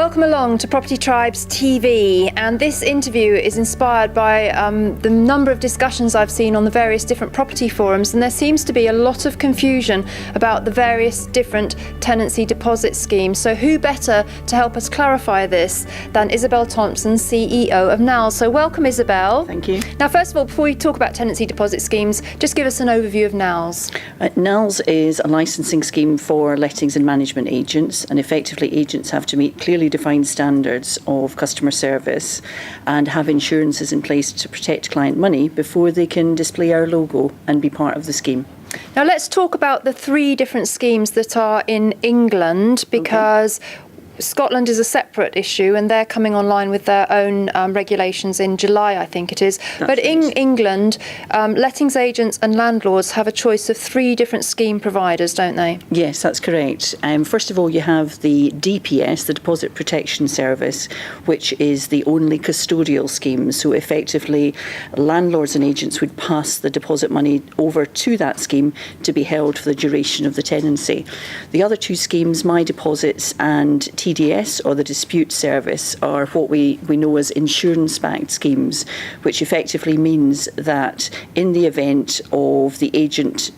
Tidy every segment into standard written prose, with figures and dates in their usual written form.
Welcome along to Property Tribes TV, and this interview is inspired by the number of discussions I've seen on the various different property forums, and there seems to be a lot of confusion about the various different tenancy deposit schemes. So who better to help us clarify this than Isobel Thomson, CEO of NALS. So welcome, Isobel. Thank you. Now, first of all, before we talk about tenancy deposit schemes, just give us an overview of NALS. NALS is a licensing scheme for lettings and management agents, and effectively agents have to meet clearly defined standards of customer service and have insurances in place to protect client money before they can display our logo and be part of the scheme. Now let's talk about the three different schemes that are in England, because Scotland is a separate issue and they're coming online with their own regulations in July, I think it is. But in England, lettings agents and landlords have a choice of three different scheme providers, don't they? Yes, that's correct. First of all, you have the DPS, the Deposit Protection Service, which is the only custodial scheme. So effectively, landlords and agents would pass the deposit money over to that scheme to be held for the duration of the tenancy. The other two schemes, My Deposits and TDS, or the Dispute Service, are what we know as insurance-backed schemes, which effectively means that in the event of the agent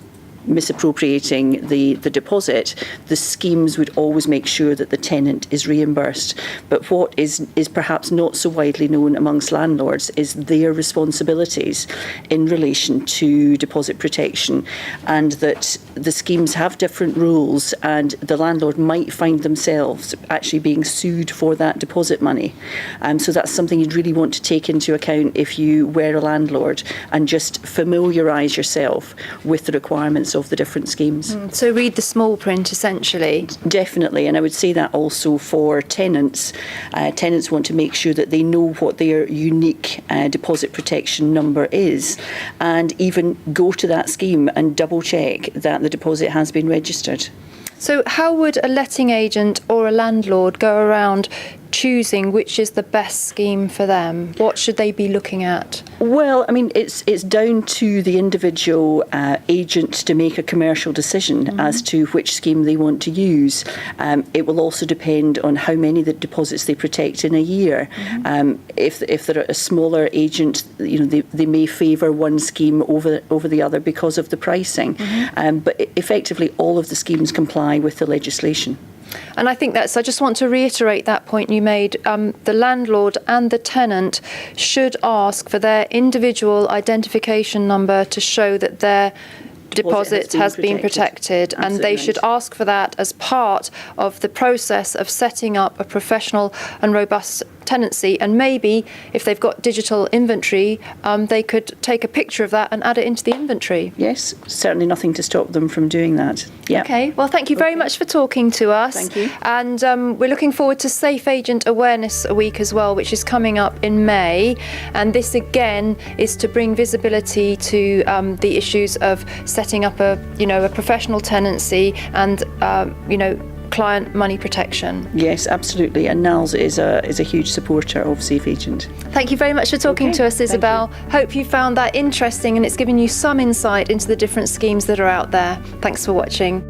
misappropriating the deposit, the schemes would always make sure that the tenant is reimbursed. But what is perhaps not so widely known amongst landlords is their responsibilities in relation to deposit protection, and that the schemes have different rules and the landlord might find themselves actually being sued for that deposit money. So that's something you'd really want to take into account if you were a landlord, and just familiarise yourself with the requirements of the different schemes. So read the small print, essentially. Definitely, and I would say that also for tenants. Tenants want to make sure that they know what their unique deposit protection number is, and even go to that scheme and double check that the deposit has been registered. So how would a letting agent or a landlord go around choosing which is the best scheme for them? What should they be looking at? Well, I mean, it's down to the individual agent to make a commercial decision as to which scheme they want to use. It will also depend on how many the deposits they protect in a year. If they're a smaller agent, they may favour one scheme over the other because of the pricing. But effectively, all of the schemes comply with the legislation. And I think I just want to reiterate that point you made. The landlord and the tenant should ask for their individual identification number to show that their deposit has been protected. And they should ask for that as part of the process of setting up a professional and robust tenancy. And maybe if they've got digital inventory, they could take a picture of that and add it into the inventory. Yes, certainly nothing to stop them from doing that. Yeah. Okay, well, thank you very much for talking to us. Thank you. And we're looking forward to Safe Agent Awareness Week as well, which is coming up in May. And this again is to bring visibility to the issues of setting up a professional tenancy and client money protection. Yes, absolutely. And NALS is a huge supporter of Safe Agent. Thank you very much for talking to us, Isobel. Hope you found that interesting and it's given you some insight into the different schemes that are out there. Thanks for watching.